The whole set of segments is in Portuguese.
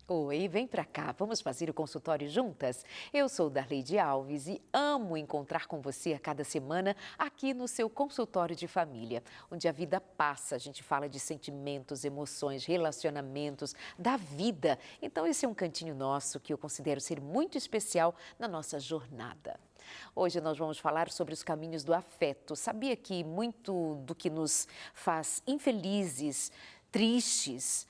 Oi, vem pra cá, vamos fazer o consultório juntas? Eu sou Darleide Alves e amo encontrar com você a cada semana aqui no seu consultório de família, onde a vida passa, a gente fala de sentimentos, emoções, relacionamentos, da vida. Então esse é um cantinho nosso que eu considero ser muito especial na nossa jornada. Hoje nós vamos falar sobre os caminhos do afeto. Sabia que muito do que nos faz infelizes, tristes,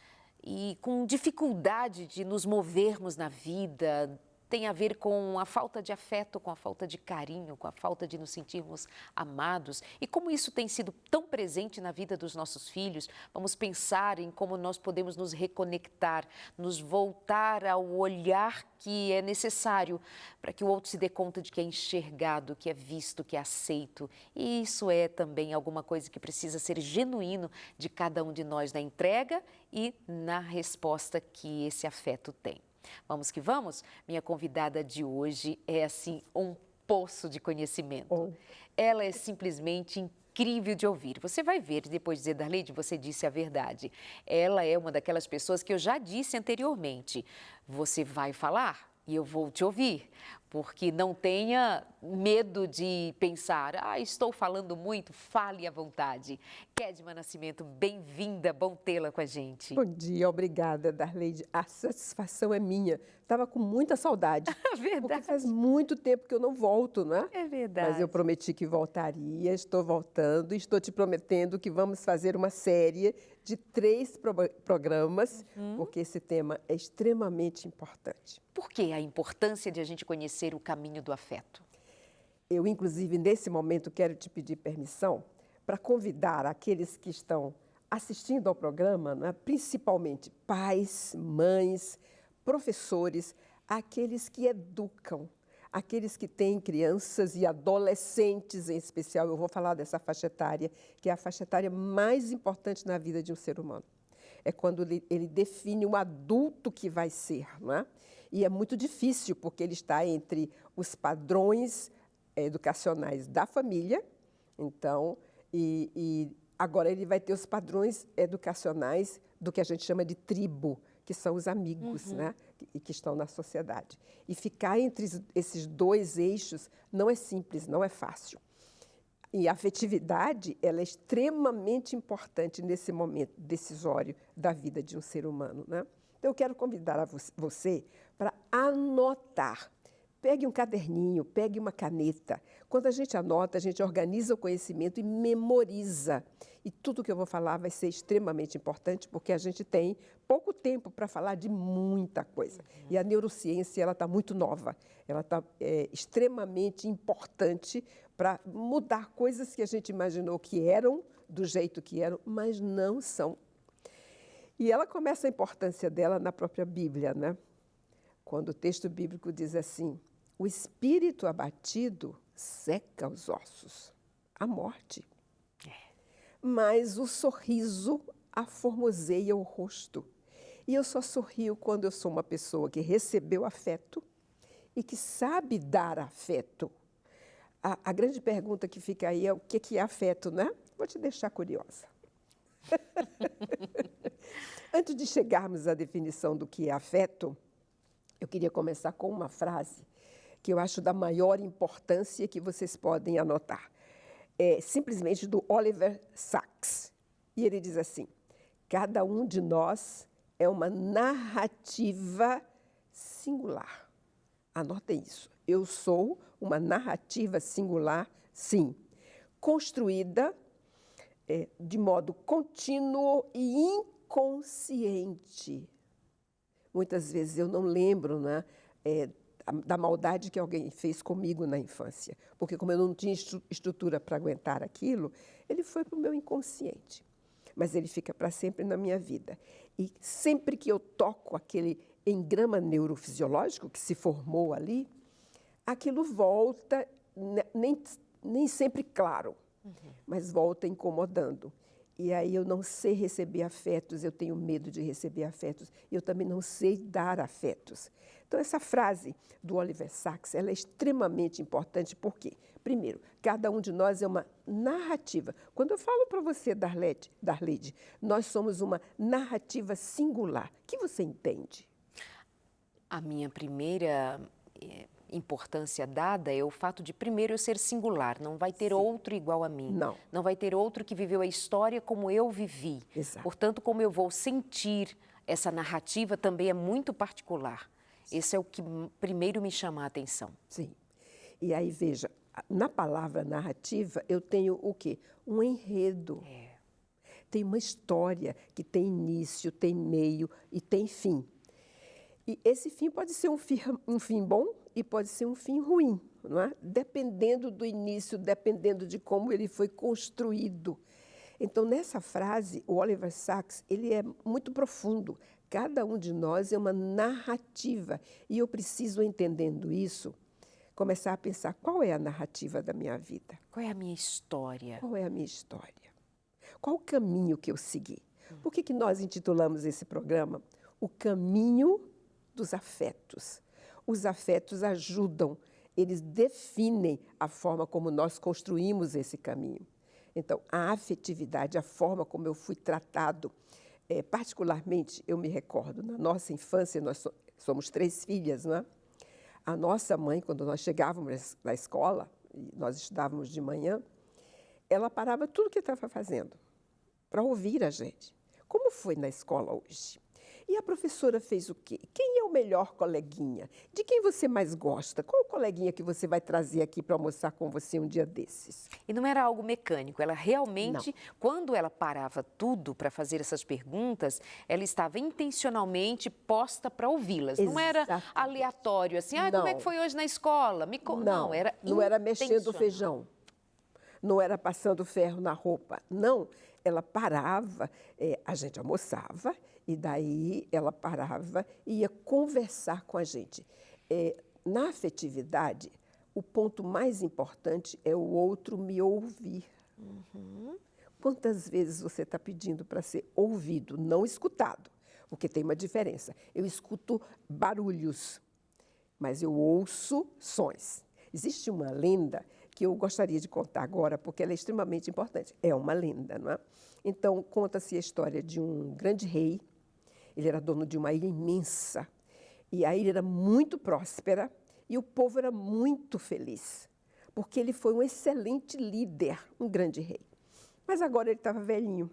e com dificuldade de nos movermos na vida, tem a ver com a falta de afeto, com a falta de carinho, com a falta de nos sentirmos amados. E como isso tem sido tão presente na vida dos nossos filhos, vamos pensar em como nós podemos nos reconectar, nos voltar ao olhar que é necessário para que o outro se dê conta de que é enxergado, que é visto, que é aceito. E isso é também alguma coisa que precisa ser genuíno de cada um de nós na entrega e na resposta que esse afeto tem. Vamos que vamos? Minha convidada de hoje é, assim, um poço de conhecimento. Ela é simplesmente incrível de ouvir. Você vai ver e depois dizer, Darleide, você disse a verdade. Ela é uma daquelas pessoas que eu já disse anteriormente. Você vai falar e eu vou te ouvir. Porque não tenha medo de pensar, estou falando muito, fale à vontade. Kedma Nascimento, bem-vinda, bom tê-la com a gente. Bom dia, obrigada, Darleide. A satisfação é minha. Estava com muita saudade. Verdade. Porque faz muito tempo que eu não volto, não é? É verdade. Mas eu prometi que voltaria, estou voltando e estou te prometendo que vamos fazer uma série de 3 programas, porque esse tema é extremamente importante. Por que a importância de a gente conhecer o caminho do afeto? Eu, inclusive, nesse momento, quero te pedir permissão para convidar aqueles que estão assistindo ao programa, né, principalmente pais, mães, professores, aqueles que educam, aqueles que têm crianças e adolescentes em especial. Eu vou falar dessa faixa etária, que é a faixa etária mais importante na vida de um ser humano. É quando ele define o adulto que vai ser, não é? E é muito difícil, porque ele está entre os padrões educacionais da família, então, e agora ele vai ter os padrões educacionais do que a gente chama de tribo, que são os amigos, né? que estão na sociedade. E ficar entre esses 2 eixos não é simples, não é fácil. E a afetividade, ela é extremamente importante nesse momento decisório da vida de um ser humano, né? Então, eu quero convidar você para anotar. Pegue um caderninho, pegue uma caneta. Quando a gente anota, a gente organiza o conhecimento e memoriza. E tudo que eu vou falar vai ser extremamente importante, porque a gente tem pouco tempo para falar de muita coisa. E a neurociência, ela está muito nova. Ela está extremamente importante para mudar coisas que a gente imaginou que eram do jeito que eram, mas não são. E ela começa a importância dela na própria Bíblia, né? Quando o texto bíblico diz assim: o espírito abatido seca os ossos, a morte. Mas o sorriso aformoseia o rosto. E eu só sorrio quando eu sou uma pessoa que recebeu afeto e que sabe dar afeto. A grande pergunta que fica aí é o que é afeto, né? Vou te deixar curiosa. Antes de chegarmos à definição do que é afeto, eu queria começar com uma frase que eu acho da maior importância, que vocês podem anotar. É simplesmente do Oliver Sacks. E ele diz assim: cada um de nós é uma narrativa singular. Anotem isso. Eu sou uma narrativa singular, sim, construída de modo contínuo e inconsciente. Muitas vezes eu não lembro, né, da maldade que alguém fez comigo na infância, porque como eu não tinha estrutura para aguentar aquilo, ele foi para o meu inconsciente. Mas ele fica para sempre na minha vida. E sempre que eu toco aquele engrama neurofisiológico que se formou ali, aquilo volta, nem sempre claro, mas volta incomodando. E aí eu não sei receber afetos, eu tenho medo de receber afetos, e eu também não sei dar afetos. Então, essa frase do Oliver Sacks, ela é extremamente importante, porque, primeiro, cada um de nós é uma narrativa. Quando eu falo para você, Darleide, nós somos uma narrativa singular. O que você entende? A minha primeira importância dada é o fato de, primeiro, eu ser singular, não vai ter Sim. outro igual a mim. Não. Não vai ter outro que viveu a história como eu vivi. Exato. Portanto, como eu vou sentir essa narrativa também é muito particular. Esse é o que primeiro me chama a atenção. Sim. E aí, veja, na palavra narrativa, eu tenho o quê? Um enredo. Tem uma história que tem início, tem meio e tem fim. E esse fim pode ser um fim bom e pode ser um fim ruim, não é? Dependendo do início, dependendo de como ele foi construído. Então, nessa frase, o Oliver Sacks, ele é muito profundo. Cada um de nós é uma narrativa. E eu preciso, entendendo isso, começar a pensar qual é a narrativa da minha vida. Qual é a minha história? Qual é a minha história? Qual o caminho que eu segui? Por que nós intitulamos esse programa O Caminho dos Afetos? Os afetos ajudam, eles definem a forma como nós construímos esse caminho. Então, a afetividade, a forma como eu fui tratado, particularmente, eu me recordo, na nossa infância, nós somos 3 filhas, não é? A nossa mãe, quando nós chegávamos na escola, e nós estudávamos de manhã, ela parava tudo o que estava fazendo para ouvir a gente. Como foi na escola hoje? E a professora fez o quê? Quem é o melhor coleguinha? De quem você mais gosta? Qual coleguinha que você vai trazer aqui para almoçar com você um dia desses? E não era algo mecânico, ela realmente, Não. quando ela parava tudo para fazer essas perguntas, ela estava intencionalmente posta para ouvi-las. Não era Exatamente. aleatório, assim, como é que foi hoje na escola? Não era mexendo o feijão. Não era passando ferro na roupa. Não, ela parava, a gente almoçava, e daí ela parava e ia conversar com a gente. Na afetividade, o ponto mais importante é o outro me ouvir. Quantas vezes você está pedindo para ser ouvido, não escutado? Porque tem uma diferença. Eu escuto barulhos, mas eu ouço sons. Existe uma lenda que eu gostaria de contar agora, porque ela é extremamente importante. É uma lenda, não é? Então, conta-se a história de um grande rei. Ele era dono de uma ilha imensa. E a ilha era muito próspera e o povo era muito feliz, porque ele foi um excelente líder, um grande rei. Mas agora ele estava velhinho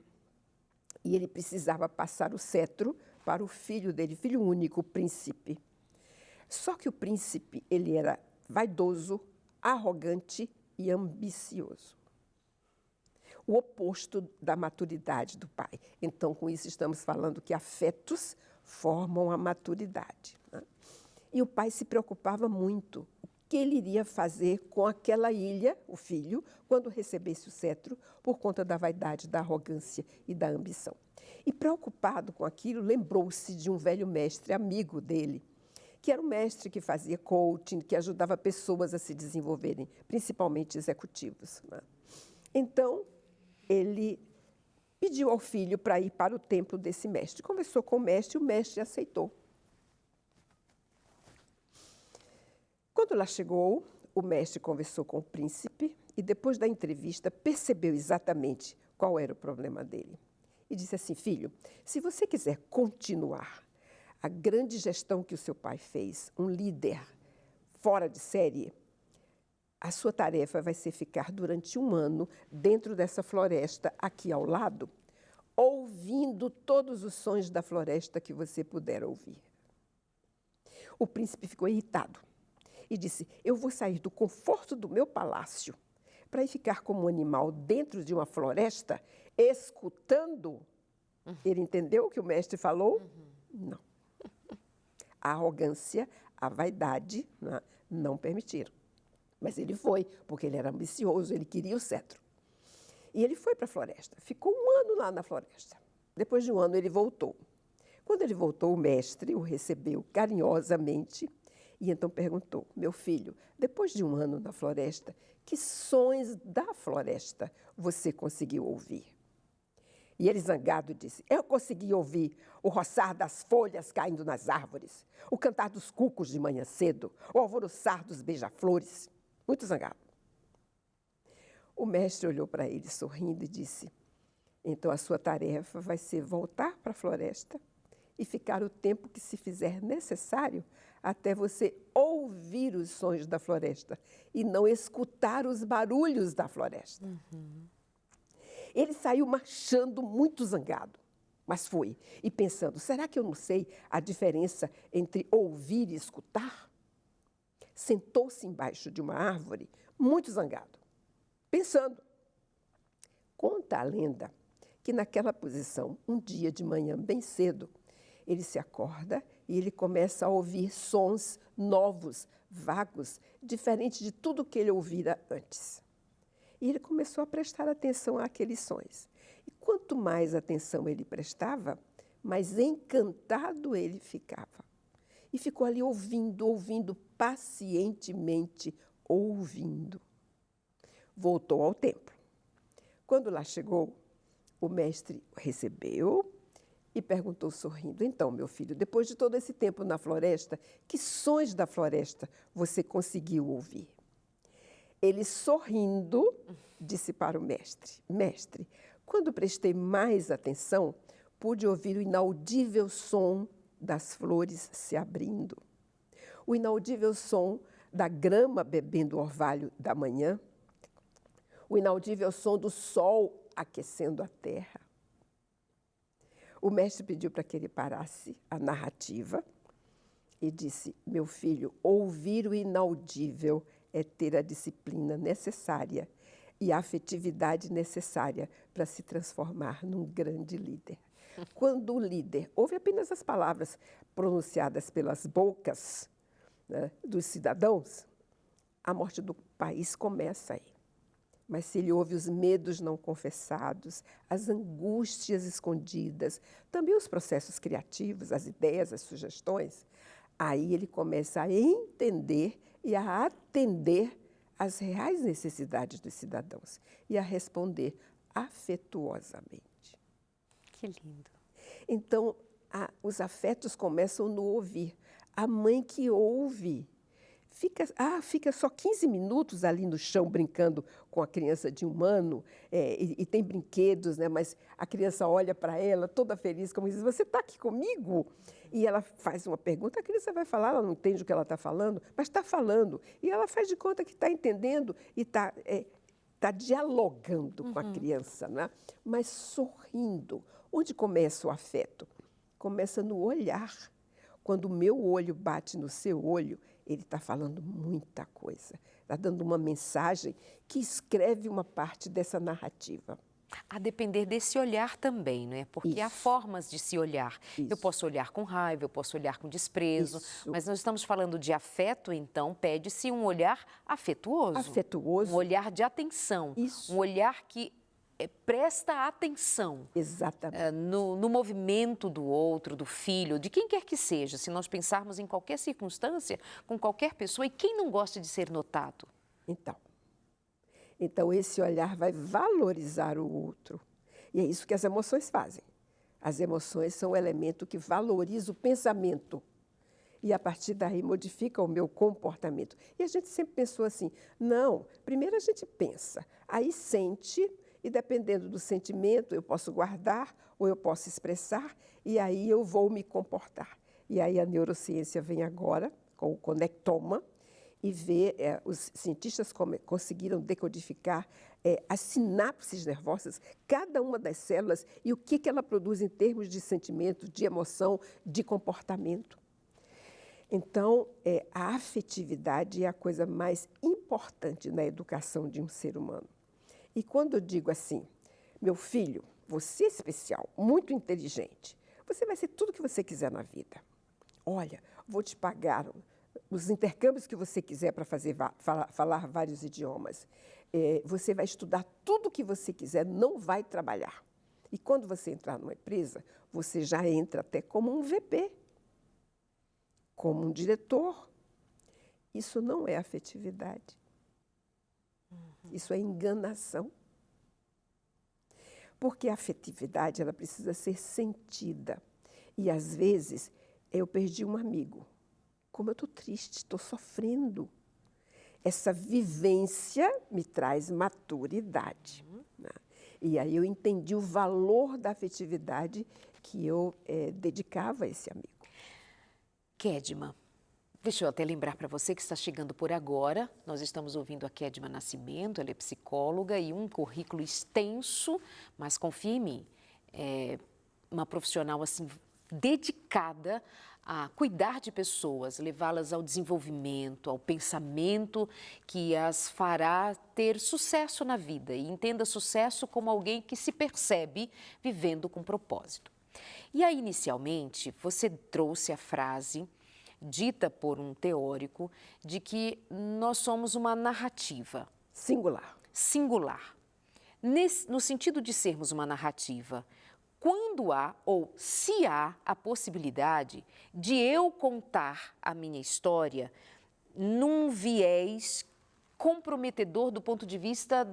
e ele precisava passar o cetro para o filho dele, filho único, o príncipe. Só que o príncipe, ele era vaidoso, arrogante e ambicioso. O oposto da maturidade do pai. Então, com isso, estamos falando que afetos formam a maturidade, né? E o pai se preocupava muito. O que ele iria fazer com aquela ilha, o filho, quando recebesse o cetro, por conta da vaidade, da arrogância e da ambição. E preocupado com aquilo, lembrou-se de um velho mestre, amigo dele, que era um mestre que fazia coaching, que ajudava pessoas a se desenvolverem, principalmente executivos, né? Então, ele pediu ao filho para ir para o templo desse mestre. Conversou com o mestre aceitou. Quando lá chegou, o mestre conversou com o príncipe e, depois da entrevista, percebeu exatamente qual era o problema dele. E disse assim: filho, se você quiser continuar a grande gestão que o seu pai fez, um líder fora de série, a sua tarefa vai ser ficar durante 1 ano dentro dessa floresta aqui ao lado, ouvindo todos os sons da floresta que você puder ouvir. O príncipe ficou irritado e disse: eu vou sair do conforto do meu palácio para ir ficar como um animal dentro de uma floresta, escutando. Ele entendeu o que o mestre falou? Não. A arrogância, a vaidade, não permitiram. Mas ele foi, porque ele era ambicioso, ele queria o cetro. E ele foi para a floresta, ficou 1 ano lá na floresta. Depois de 1 ano, ele voltou. Quando ele voltou, o mestre o recebeu carinhosamente e então perguntou: meu filho, depois de 1 ano na floresta, que sons da floresta você conseguiu ouvir? E ele, zangado, disse: eu consegui ouvir o roçar das folhas caindo nas árvores, o cantar dos cucos de manhã cedo, o alvoroçar dos beija-flores. Muito zangado. O mestre olhou para ele sorrindo e disse: então a sua tarefa vai ser voltar para a floresta e ficar o tempo que se fizer necessário até você ouvir os sons da floresta e não escutar os barulhos da floresta. Ele saiu marchando muito zangado, mas foi. E pensando, será que eu não sei a diferença entre ouvir e escutar? Sentou-se embaixo de uma árvore, muito zangado, pensando. Conta a lenda que naquela posição, um dia de manhã bem cedo, ele se acorda e ele começa a ouvir sons novos, vagos, diferentes de tudo que ele ouvira antes. E ele começou a prestar atenção àqueles sons. E quanto mais atenção ele prestava, mais encantado ele ficava. E ficou ali ouvindo, ouvindo, pacientemente ouvindo. Voltou ao templo. Quando lá chegou, o mestre o recebeu e perguntou sorrindo, então, meu filho, depois de todo esse tempo na floresta, que sons da floresta você conseguiu ouvir? Ele, sorrindo, disse para o mestre, mestre, quando prestei mais atenção, pude ouvir o inaudível som das flores se abrindo, o inaudível som da grama bebendo o orvalho da manhã, o inaudível som do sol aquecendo a terra. O mestre pediu para que ele parasse a narrativa e disse, meu filho, ouvir o inaudível é ter a disciplina necessária e a afetividade necessária para se transformar num grande líder. Quando o líder ouve apenas as palavras pronunciadas pelas bocas, né, dos cidadãos, a morte do país começa aí. Mas se ele ouve os medos não confessados, as angústias escondidas, também os processos criativos, as ideias, as sugestões, aí ele começa a entender e a atender às reais necessidades dos cidadãos e a responder afetuosamente. Que lindo. Então, os afetos começam no ouvir. A mãe que ouve fica só 15 minutos ali no chão brincando com a criança de 1 ano e tem brinquedos, né? Mas a criança olha para ela toda feliz, como diz, você está aqui comigo? E ela faz uma pergunta, a criança vai falar, ela não entende o que ela está falando, mas está falando. E ela faz de conta que está entendendo e está dialogando com a criança, né? Mas sorrindo. Onde começa o afeto? Começa no olhar. Quando o meu olho bate no seu olho, ele está falando muita coisa, está dando uma mensagem que escreve uma parte dessa narrativa. A depender desse olhar também, né? Porque há formas de se olhar. Eu posso olhar com raiva, eu posso olhar com desprezo, mas nós estamos falando de afeto, então pede-se um olhar afetuoso. Afetuoso. Um olhar de atenção. Um olhar que presta atenção. Exatamente. No movimento do outro, do filho, de quem quer que seja, se nós pensarmos em qualquer circunstância, com qualquer pessoa, e quem não gosta de ser notado? Então esse olhar vai valorizar o outro. E é isso que as emoções fazem. As emoções são o elemento que valoriza o pensamento. E a partir daí modifica o meu comportamento. E a gente sempre pensou assim, não, primeiro a gente pensa, aí sente, e dependendo do sentimento, eu posso guardar ou eu posso expressar, e aí eu vou me comportar. E aí a neurociência vem agora, com o conectoma, e vê, os cientistas conseguiram decodificar as sinapses nervosas, cada uma das células, e o que ela produz em termos de sentimento, de emoção, de comportamento. Então, a afetividade é a coisa mais importante na educação de um ser humano. E quando eu digo assim, meu filho, você é especial, muito inteligente, você vai ser tudo o que você quiser na vida. Olha, vou te pagar os intercâmbios que você quiser para falar vários idiomas. Você vai estudar tudo o que você quiser, não vai trabalhar. E quando você entrar numa empresa, você já entra até como um VP, como um diretor. Isso não é afetividade. Isso é enganação. Porque a afetividade, ela precisa ser sentida. E, às vezes, eu perdi um amigo. Como eu estou triste, estou sofrendo. Essa vivência me traz maturidade. Né? E aí eu entendi o valor da afetividade que eu dedicava a esse amigo. Kedma, deixa eu até lembrar para você que está chegando por agora, nós estamos ouvindo a Kedma Nascimento, ela é psicóloga e um currículo extenso, mas confia em mim, é uma profissional assim dedicada a cuidar de pessoas, levá-las ao desenvolvimento, ao pensamento que as fará ter sucesso na vida e entenda sucesso como alguém que se percebe vivendo com propósito. E aí, inicialmente, você trouxe a frase dita por um teórico de que nós somos uma narrativa. Singular. Singular. No sentido de sermos uma narrativa, quando há ou se há a possibilidade de eu contar a minha história num viés comprometedor do ponto de vista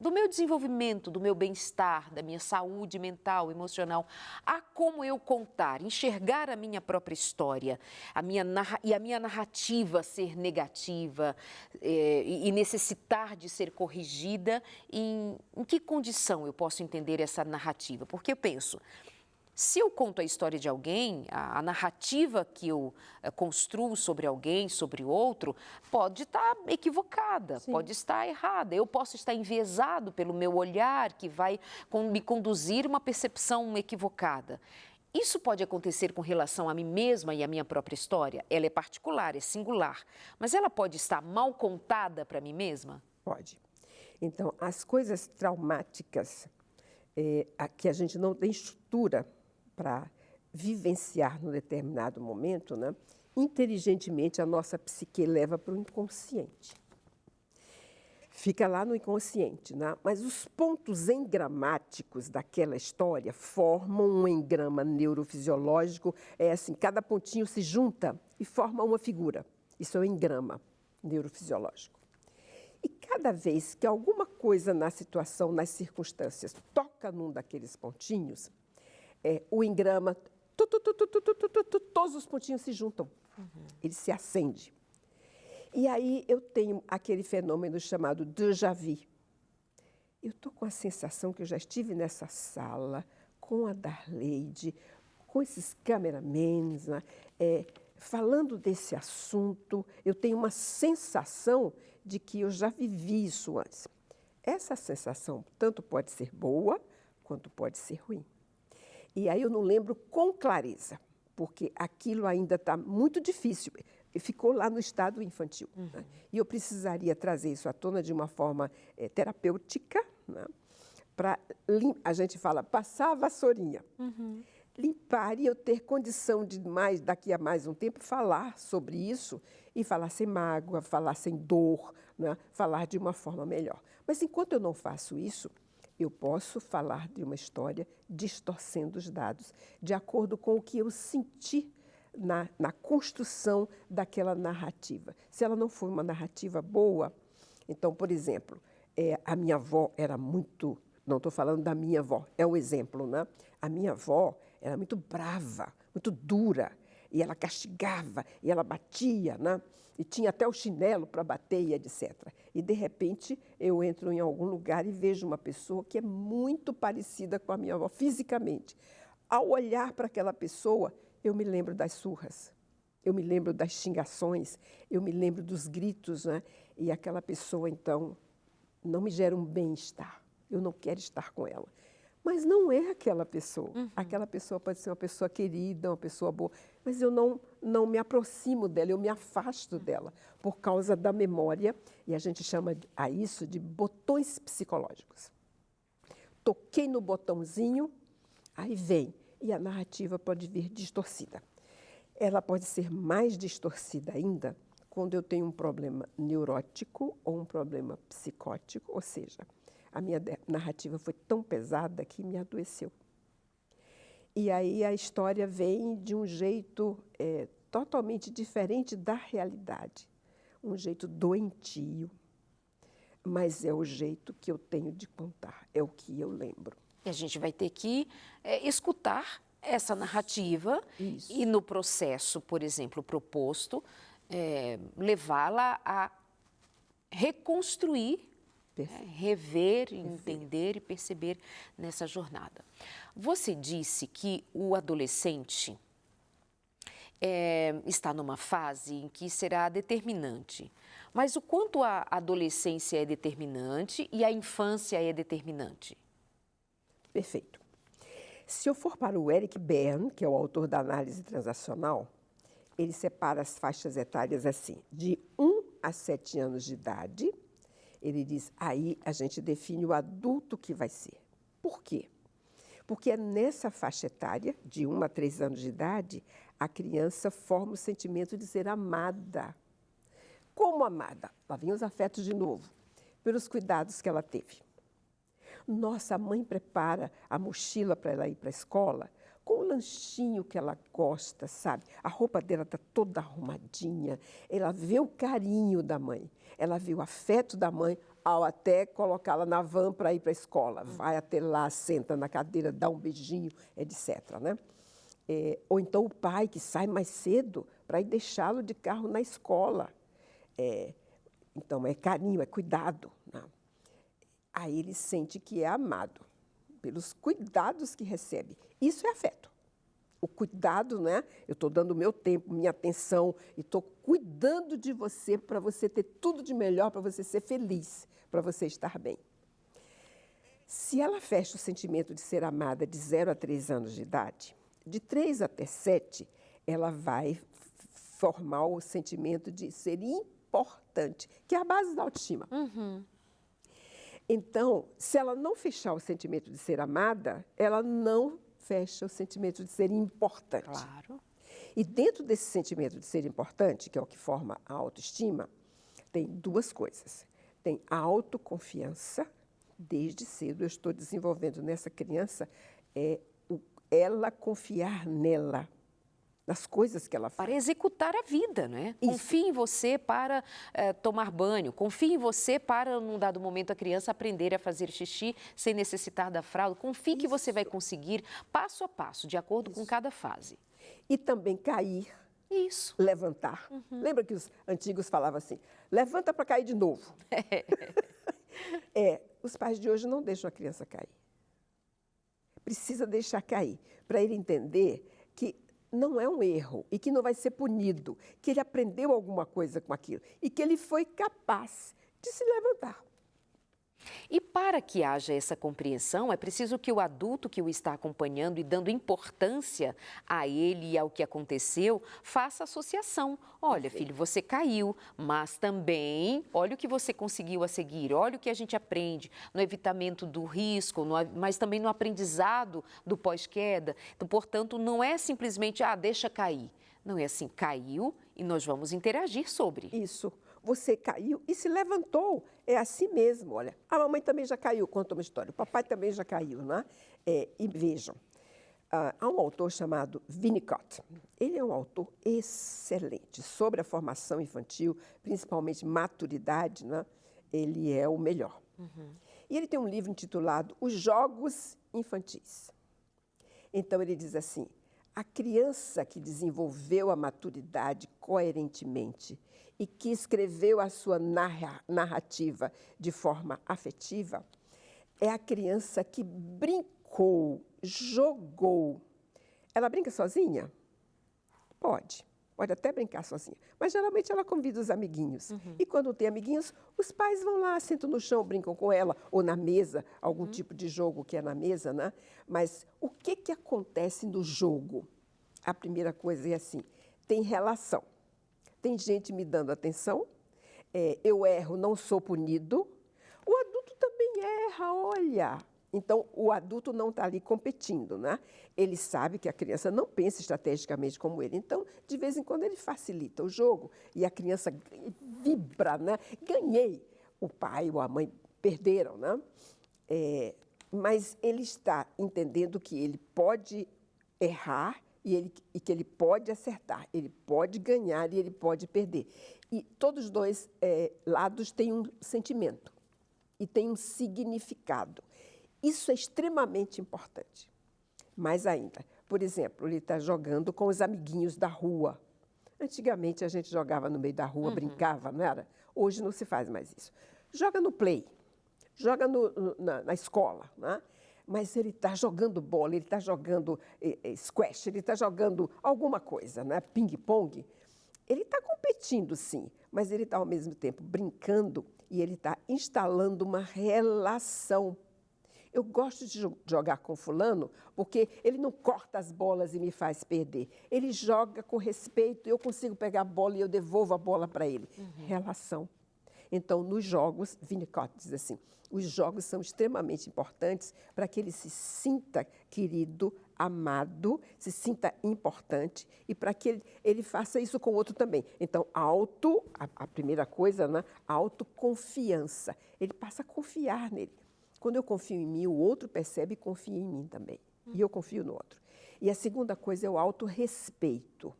do meu desenvolvimento, do meu bem-estar, da minha saúde mental, emocional. Há como eu contar, enxergar a minha própria história, a minha narrativa ser negativa e necessitar de ser corrigida. Em que condição eu posso entender essa narrativa? Porque eu penso, se eu conto a história de alguém, a narrativa que eu construo sobre alguém, sobre outro, pode estar equivocada, Sim. Pode estar errada. Eu posso estar enviesado pelo meu olhar, que vai me conduzir a uma percepção equivocada. Isso pode acontecer com relação a mim mesma e à minha própria história? Ela é particular, é singular, mas ela pode estar mal contada para mim mesma? Pode. Então, as coisas traumáticas que a gente não tem estrutura para vivenciar num determinado momento, né? Inteligentemente a nossa psique leva para o inconsciente. Fica lá no inconsciente, né? Mas os pontos engramáticos daquela história formam um engrama neurofisiológico, assim, cada pontinho se junta e forma uma figura. Isso é o engrama neurofisiológico. E cada vez que alguma coisa na situação, nas circunstâncias, toca num daqueles pontinhos, o engrama, todos os pontinhos se juntam, ele se acende. E aí eu tenho aquele fenômeno chamado déjà vu. Eu estou com a sensação que eu já estive nessa sala com a Darleide, com esses cameramans, né, falando desse assunto. Eu tenho uma sensação de que eu já vivi isso antes. Essa sensação tanto pode ser boa quanto pode ser ruim. E aí eu não lembro com clareza, porque aquilo ainda está muito difícil. Ficou lá no estado infantil. Né? E eu precisaria trazer isso à tona de uma forma terapêutica, né? Para, a gente fala, passar a vassourinha. Limpar e eu ter condição de, daqui a mais um tempo, falar sobre isso e falar sem mágoa, falar sem dor, né? Falar de uma forma melhor. Mas enquanto eu não faço isso, eu posso falar de uma história distorcendo os dados, de acordo com o que eu senti na construção daquela narrativa. Se ela não for uma narrativa boa, então, por exemplo, a minha avó era muito... Não estou falando da minha avó, é o exemplo, né? A minha avó era muito brava, muito dura, e ela castigava, e ela batia, né? E tinha até o chinelo para bater e etc. E, de repente, eu entro em algum lugar e vejo uma pessoa que é muito parecida com a minha avó, fisicamente. Ao olhar para aquela pessoa, eu me lembro das surras, eu me lembro das xingações, eu me lembro dos gritos, né? E aquela pessoa, então, não me gera um bem-estar. Eu não quero estar com ela. Mas não é aquela pessoa. Aquela pessoa pode ser uma pessoa querida, uma pessoa boa, mas eu não me aproximo dela, eu me afasto dela por causa da memória, e a gente chama a isso de botões psicológicos. Toquei no botãozinho, aí vem, e a narrativa pode vir distorcida. Ela pode ser mais distorcida ainda quando eu tenho um problema neurótico ou um problema psicótico, ou seja, a minha narrativa foi tão pesada que me adoeceu. E aí a história vem de um jeito totalmente diferente da realidade. Um jeito doentio, mas é o jeito que eu tenho de contar, é o que eu lembro. E a gente vai ter que escutar essa narrativa e no processo, por exemplo, proposto, levá-la a reconstruir Rever, entender e perceber nessa jornada. Você disse que o adolescente está numa fase em que será determinante. Mas o quanto a adolescência é determinante e a infância é determinante? Perfeito. Se eu for para o Eric Berne, que é o autor da análise transacional, ele separa as faixas etárias assim, de 1 a 7 anos de idade, ele diz, aí a gente define o adulto que vai ser. Por quê? Porque é nessa faixa etária, de 1 a 3 anos de idade, a criança forma o sentimento de ser amada. Como amada? Lá vem os afetos de novo, pelos cuidados que ela teve. Nossa, a mãe prepara a mochila para ela ir para a escola com o lanchinho que ela gosta, sabe? A roupa dela está toda arrumadinha. Ela vê o carinho da mãe, ela vê o afeto da mãe ao até colocá-la na van para ir para a escola. Vai até lá, senta na cadeira, dá um beijinho, etc. Né? Ou então o pai que sai mais cedo para ir deixá-lo de carro na escola. Então, é carinho, é cuidado. Né? Aí ele sente que é amado pelos cuidados que recebe. Isso é afeto. O cuidado, né? Eu estou dando o meu tempo, minha atenção, e estou cuidando de você para você ter tudo de melhor, para você ser feliz, para você estar bem. Se ela fecha o sentimento de ser amada de 0 a 3 anos de idade, de 3 até 7, ela vai formar o sentimento de ser importante, que é a base da autoestima. Uhum. Então, se ela não fechar o sentimento de ser amada, ela não fecha o sentimento de ser importante. Claro. E dentro desse sentimento de ser importante, que é o que forma a autoestima, tem 2 coisas. Tem a autoconfiança, desde cedo eu estou desenvolvendo nessa criança, ela confiar nela, nas coisas que ela faz. Para executar a vida, né? Confie em você para tomar banho, confie em você para, num dado momento, a criança aprender a fazer xixi sem necessitar da fralda. Confie que você vai conseguir passo a passo, de acordo com cada fase. E também cair, levantar. Lembra que os antigos falavam assim, levanta para cair de novo. Os pais de hoje não deixam a criança cair. Precisa deixar cair, para ele entender que não é um erro e que não vai ser punido, que ele aprendeu alguma coisa com aquilo e que ele foi capaz de se levantar. E para que haja essa compreensão, é preciso que o adulto que o está acompanhando e dando importância a ele e ao que aconteceu, faça associação. Olha, filho, você caiu, mas também, olha o que você conseguiu a seguir, olha o que a gente aprende no evitamento do risco, mas também no aprendizado do pós-queda. Então, portanto, não é simplesmente, deixa cair. Não é assim, caiu e nós vamos interagir sobre. Isso. Você caiu e se levantou. É assim mesmo, olha. A mamãe também já caiu, conta uma história. O papai também já caiu, né? E vejam, há um autor chamado Winnicott. Ele é um autor excelente sobre a formação infantil, principalmente maturidade, né? Ele é o melhor. E ele tem um livro intitulado Os Jogos Infantis. Então, ele diz assim, a criança que desenvolveu a maturidade coerentemente e que escreveu a sua narrativa de forma afetiva, é a criança que brincou, jogou. Ela brinca sozinha? Pode até brincar sozinha, mas geralmente ela convida os amiguinhos. E quando tem amiguinhos, os pais vão lá, sentam no chão, brincam com ela, ou na mesa, algum tipo de jogo que é na mesa, né? Mas o que acontece no jogo? A primeira coisa é assim, tem relação. Tem gente me dando atenção, eu erro, não sou punido. O adulto também erra, olha. Então, o adulto não está ali competindo, né? Ele sabe que a criança não pensa estrategicamente como ele. Então, de vez em quando, ele facilita o jogo e a criança vibra, né? Ganhei. O pai ou a mãe perderam, né? Mas ele está entendendo que ele pode errar e que ele pode acertar, ele pode ganhar e ele pode perder. E todos os 2 lados têm um sentimento e têm um significado. Isso é extremamente importante. Mais ainda, por exemplo, ele está jogando com os amiguinhos da rua. Antigamente a gente jogava no meio da rua, brincava, não era? Hoje não se faz mais isso. Joga no play. joga na escola, né? Mas ele está jogando bola, ele está jogando squash, ele está jogando alguma coisa, né? Ping-pong. Ele está competindo, sim, mas ele está, ao mesmo tempo, brincando e ele está instalando uma relação. Eu gosto de jogar com fulano porque ele não corta as bolas e me faz perder. Ele joga com respeito, eu consigo pegar a bola e eu devolvo a bola para ele. Relação. Então, nos jogos, Winnicott diz assim, os jogos são extremamente importantes para que ele se sinta querido, amado, se sinta importante e para que ele faça isso com o outro também. Então, a primeira coisa, né? Autoconfiança. Ele passa a confiar nele. Quando eu confio em mim, o outro percebe e confia em mim também. E eu confio no outro. E a segunda coisa é o autorrespeito.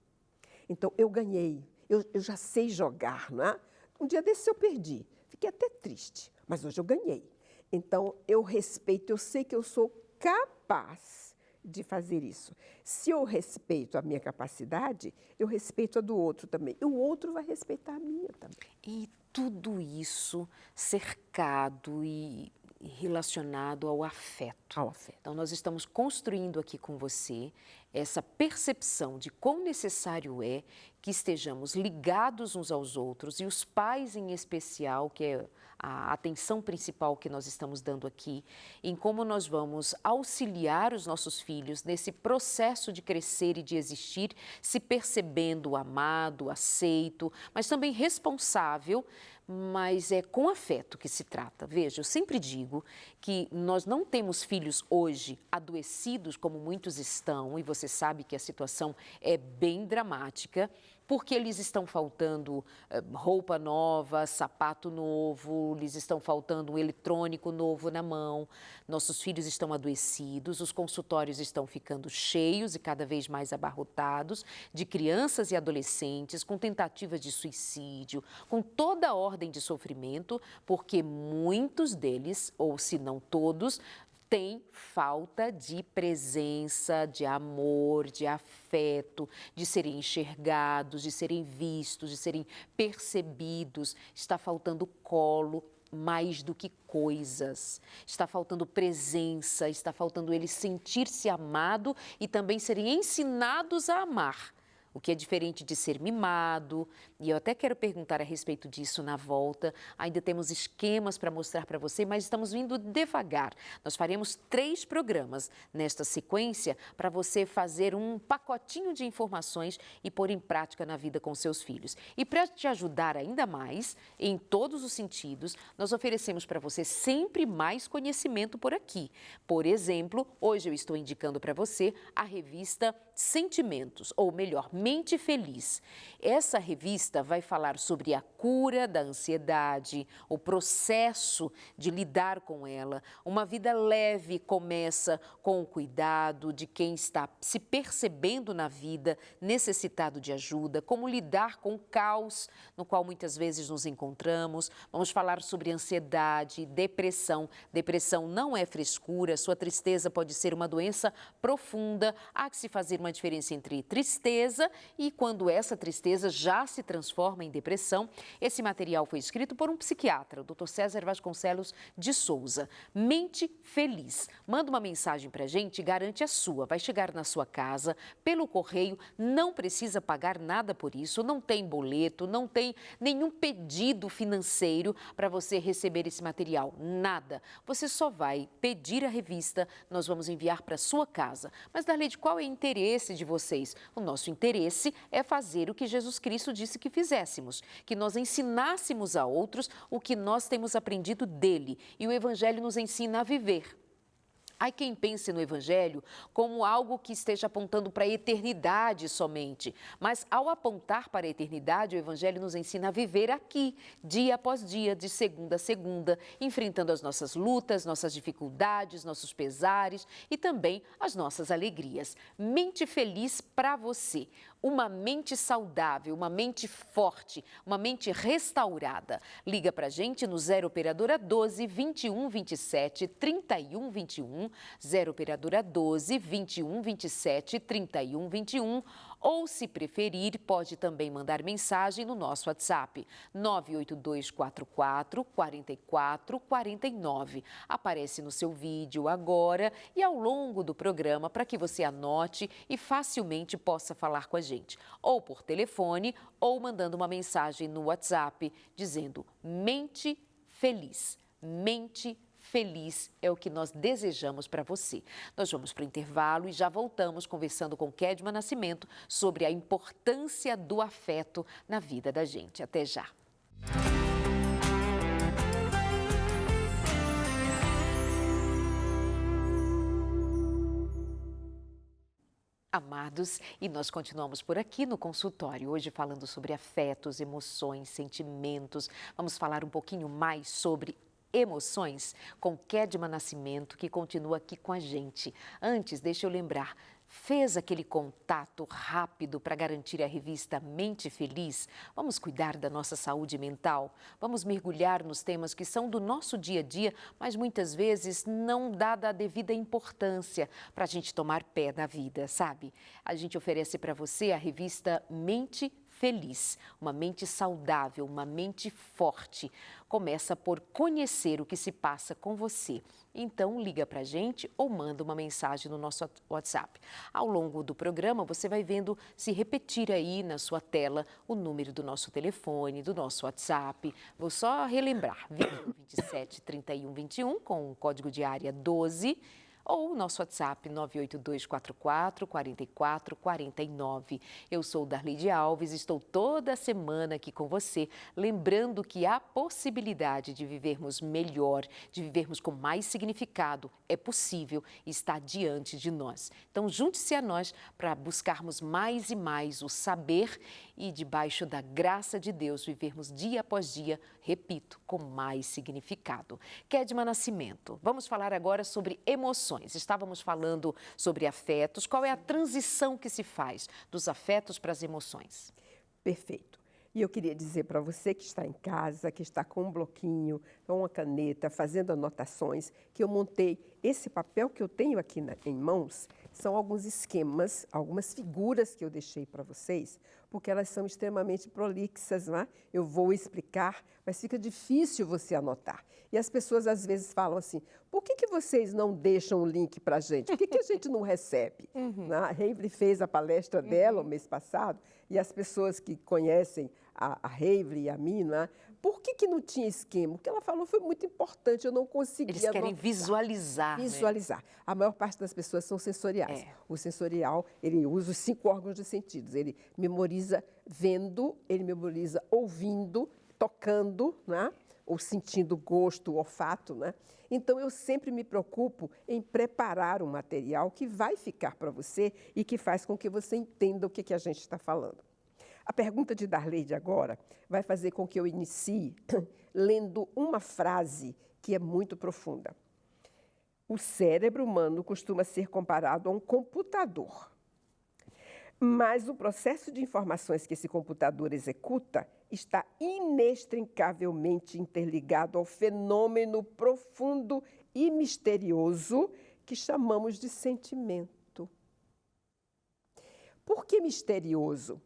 Então, eu ganhei, eu já sei jogar, né? Um dia desse eu perdi, fiquei até triste, mas hoje eu ganhei. Então, eu respeito, eu sei que eu sou capaz de fazer isso. Se eu respeito a minha capacidade, eu respeito a do outro também. E o outro vai respeitar a minha também. E tudo isso cercado e relacionado ao afeto. Ao afeto. Então, nós estamos construindo aqui com você essa percepção de quão necessário é que estejamos ligados uns aos outros e os pais em especial, que é a atenção principal que nós estamos dando aqui, em como nós vamos auxiliar os nossos filhos nesse processo de crescer e de existir, se percebendo amado, aceito, mas também responsável, mas é com afeto que se trata. Veja, eu sempre digo que nós não temos filhos hoje adoecidos, como muitos estão, e você sabe que a situação é bem dramática, porque eles estão faltando roupa nova, sapato novo, lhes estão faltando um eletrônico novo na mão, nossos filhos estão adoecidos, os consultórios estão ficando cheios e cada vez mais abarrotados de crianças e adolescentes com tentativas de suicídio, com toda a ordem de sofrimento, porque muitos deles, ou se não todos, tem falta de presença, de amor, de afeto, de serem enxergados, de serem vistos, de serem percebidos. Está faltando colo mais do que coisas. Está faltando presença, está faltando eles sentir-se amado e também serem ensinados a amar. O que é diferente de ser mimado, e eu até quero perguntar a respeito disso na volta. Ainda temos esquemas para mostrar para você, mas estamos vindo devagar. Nós faremos 3 programas nesta sequência para você fazer um pacotinho de informações e pôr em prática na vida com seus filhos. E para te ajudar ainda mais, em todos os sentidos, nós oferecemos para você sempre mais conhecimento por aqui. Por exemplo, hoje eu estou indicando para você a revista Sentimentos, ou melhor, Mente Feliz. Essa revista vai falar sobre a cura da ansiedade, o processo de lidar com ela. Uma vida leve começa com o cuidado de quem está se percebendo na vida, necessitado de ajuda, como lidar com o caos no qual muitas vezes nos encontramos. Vamos falar sobre ansiedade, depressão. Depressão não é frescura, sua tristeza pode ser uma doença profunda. Há que se fazer uma diferença entre tristeza e quando essa tristeza já se transforma em depressão. Esse material foi escrito por um psiquiatra, o Dr. César Vasconcelos de Souza. Mente Feliz. Manda uma mensagem para a gente e garante a sua. Vai chegar na sua casa, pelo correio, não precisa pagar nada por isso, não tem boleto, não tem nenhum pedido financeiro para você receber esse material, nada. Você só vai pedir a revista, nós vamos enviar para sua casa. Mas, Darleide, qual é o interesse de vocês? O nosso interesse é fazer o que Jesus Cristo disse que fizéssemos, que nós ensinássemos a outros o que nós temos aprendido dele. E o Evangelho nos ensina a viver. Há quem pense no Evangelho como algo que esteja apontando para a eternidade somente. Mas ao apontar para a eternidade, o Evangelho nos ensina a viver aqui, dia após dia, de segunda a segunda, enfrentando as nossas lutas, nossas dificuldades, nossos pesares e também as nossas alegrias. Mente Feliz para você. Uma mente saudável, uma mente forte, uma mente restaurada. Liga para a gente no 0 Operadora 12 21 27 31 21, 0 Operadora 12 21 27 31 21, Ou, se preferir, pode também mandar mensagem no nosso WhatsApp, 98244 4449. Aparece no seu vídeo agora e ao longo do programa para que você anote e facilmente possa falar com a gente, ou por telefone ou mandando uma mensagem no WhatsApp dizendo mente feliz. Mente feliz é o que nós desejamos para você. Nós vamos para o intervalo e já voltamos conversando com Kedma Nascimento sobre a importância do afeto na vida da gente. Até já. Amados, e nós continuamos por aqui no consultório, hoje falando sobre afetos, emoções, sentimentos. Vamos falar um pouquinho mais sobre emoções com Kedma Nascimento, que continua aqui com a gente. Antes, deixa eu lembrar, fez aquele contato rápido para garantir a revista Mente Feliz? Vamos cuidar da nossa saúde mental? Vamos mergulhar nos temas que são do nosso dia a dia, mas muitas vezes não dada a devida importância para a gente tomar pé na vida, sabe? A gente oferece para você a revista Mente Feliz, uma mente saudável, uma mente forte. Começa por conhecer o que se passa com você. Então, liga para a gente ou manda uma mensagem no nosso WhatsApp. Ao longo do programa, você vai vendo se repetir aí na sua tela o número do nosso telefone, do nosso WhatsApp. Vou só relembrar, 27 31 21, com o código de área 12, ou o nosso WhatsApp 98244 4449. Eu sou Darleide Alves, estou toda semana aqui com você, lembrando que a possibilidade de vivermos melhor, de vivermos com mais significado, é possível e está diante de nós. Então, junte-se a nós para buscarmos mais e mais o saber e, debaixo da graça de Deus, vivermos dia após dia, repito, com mais significado. Kedma Nascimento, vamos falar agora sobre emoções. Estávamos falando sobre afetos. Qual é a transição que se faz dos afetos para as emoções? Perfeito. E eu queria dizer para você que está em casa, que está com um bloquinho, com uma caneta, fazendo anotações, que eu montei esse papel que eu tenho aqui em mãos, são alguns esquemas, algumas figuras que eu deixei para vocês, porque elas são extremamente prolixas, não é? Eu vou explicar, mas fica difícil você anotar. E as pessoas às vezes falam assim, por que vocês não deixam o link para a gente? Por que a gente não recebe? A Hayley fez a palestra dela o mês passado, e as pessoas que conhecem a Hayley e a mim, por que não tinha esquema? O que ela falou foi muito importante, eu não conseguia Eles querem anotar. visualizar. Visualizar. Né? A maior parte das pessoas são sensoriais. O sensorial, ele usa os 5 órgãos de sentidos. Ele memoriza vendo, ele memoriza ouvindo, tocando, né? Ou sentindo gosto, olfato. Né? Então, eu sempre me preocupo em preparar um material que vai ficar para você e que faz com que você entenda o que a gente está falando. A pergunta de Darleide agora vai fazer com que eu inicie lendo uma frase que é muito profunda. O cérebro humano costuma ser comparado a um computador. Mas o processo de informações que esse computador executa está inextricavelmente interligado ao fenômeno profundo e misterioso que chamamos de sentimento. Por que misterioso?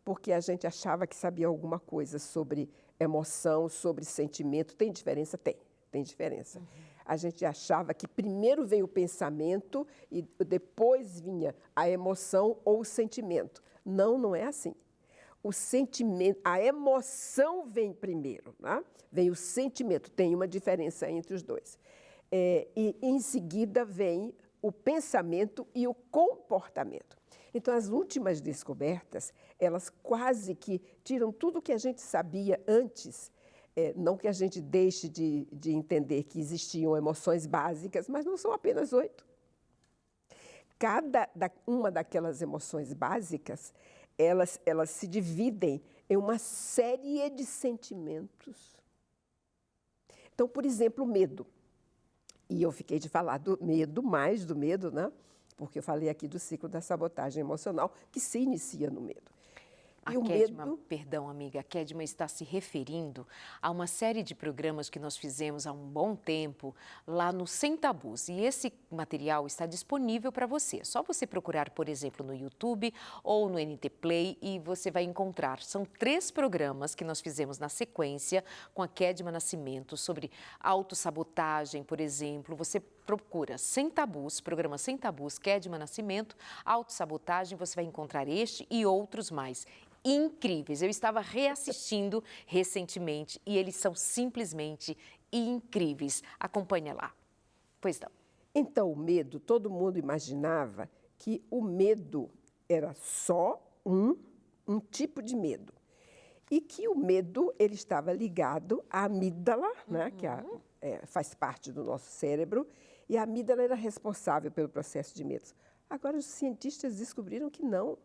Porque a gente achava que sabia alguma coisa sobre emoção, sobre sentimento. Tem diferença? Tem diferença. A gente achava que primeiro veio o pensamento e depois vinha a emoção ou o sentimento. Não é assim. O sentimento, a emoção vem primeiro, né? Vem o sentimento, tem uma diferença entre os dois. E em seguida vem o pensamento e o comportamento. Então, as últimas descobertas, elas quase que tiram tudo o que a gente sabia antes. Não que a gente deixe de entender que existiam emoções básicas, mas não são apenas 8. Uma daquelas emoções básicas, elas se dividem em uma série de sentimentos. Então, por exemplo, o medo. E eu fiquei de falar do medo, né? Porque eu falei aqui do ciclo da sabotagem emocional, que se inicia no medo. A E o Kedma, medo, perdão, amiga, a Kedma está se referindo a uma série de programas que nós fizemos há um bom tempo lá no Sem Tabus. E esse material está disponível para você. É só você procurar, por exemplo, no YouTube ou no NT Play e você vai encontrar. São 3 programas que nós fizemos na sequência com a Kedma Nascimento sobre autossabotagem, por exemplo. Você procura Sem Tabus, programa Sem Tabus, Kedma Nascimento, autossabotagem, você vai encontrar este e outros mais. Incríveis. Eu estava reassistindo recentemente e eles são simplesmente incríveis. Acompanha lá. Pois não. então o medo, todo mundo imaginava que o medo era só um tipo de medo. E que o medo ele estava ligado à amígdala, né, que faz parte do nosso cérebro, e a amígdala era responsável pelo processo de medo. Agora, os cientistas descobriram que não,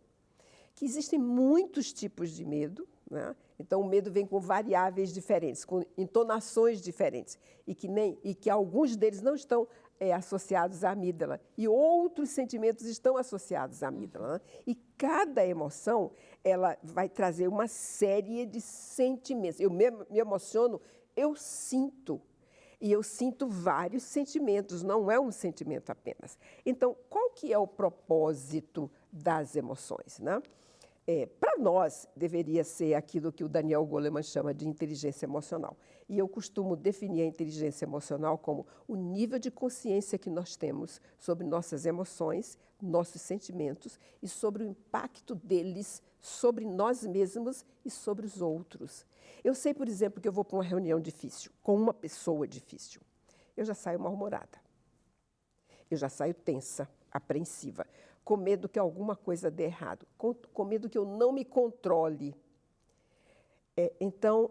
que existem muitos tipos de medo, né? Então, o medo vem com variáveis diferentes, com entonações diferentes, e que alguns deles não estão associados à amígdala, e outros sentimentos estão associados à amígdala. Né? E cada emoção, ela vai trazer uma série de sentimentos. Eu me emociono, eu sinto. E eu sinto vários sentimentos, não é um sentimento apenas. Então, qual que é o propósito das emoções, né? Para nós, deveria ser aquilo que o Daniel Goleman chama de inteligência emocional. E eu costumo definir a inteligência emocional como o nível de consciência que nós temos sobre nossas emoções, nossos sentimentos e sobre o impacto deles sobre nós mesmos e sobre os outros. Eu sei, por exemplo, que eu vou para uma reunião difícil, com uma pessoa difícil. Eu já saio mal-humorada. Eu já saio tensa, apreensiva, com medo que alguma coisa dê errado, com medo que eu não me controle. Então,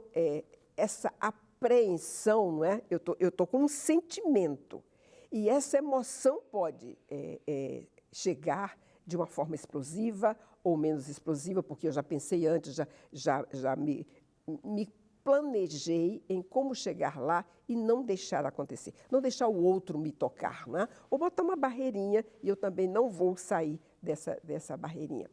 essa apreensão, não é? Eu tô com um sentimento, e essa emoção pode chegar de uma forma explosiva ou menos explosiva, porque eu já pensei antes, já me planejei em como chegar lá e não deixar acontecer, não deixar o outro me tocar, né? Ou botar uma barreirinha e eu também não vou sair dessa barreirinha.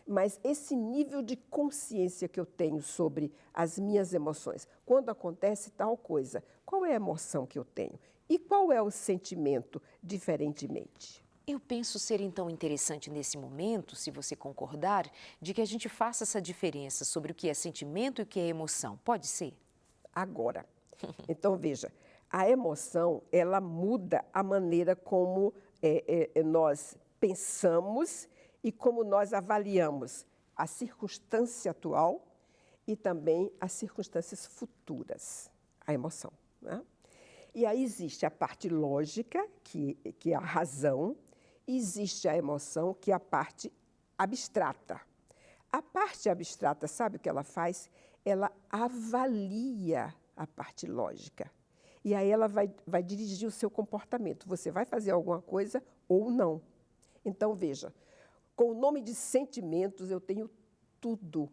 Mas esse nível de consciência que eu tenho sobre as minhas emoções, quando acontece tal coisa, qual é a emoção que eu tenho? E qual é o sentimento, diferentemente? Eu penso ser então interessante nesse momento, se você concordar, de que a gente faça essa diferença sobre o que é sentimento e o que é emoção. Pode ser? Agora. Então, veja, a emoção, ela muda a maneira como nós pensamos e como nós avaliamos a circunstância atual e também as circunstâncias futuras, a emoção, né? E aí existe a parte lógica, que é a razão, e existe a emoção, que é a parte abstrata. A parte abstrata, sabe o que ela faz? Ela avalia a parte lógica. E aí ela vai dirigir o seu comportamento. Você vai fazer alguma coisa ou não. Então, veja, com o nome de sentimentos, eu tenho tudo.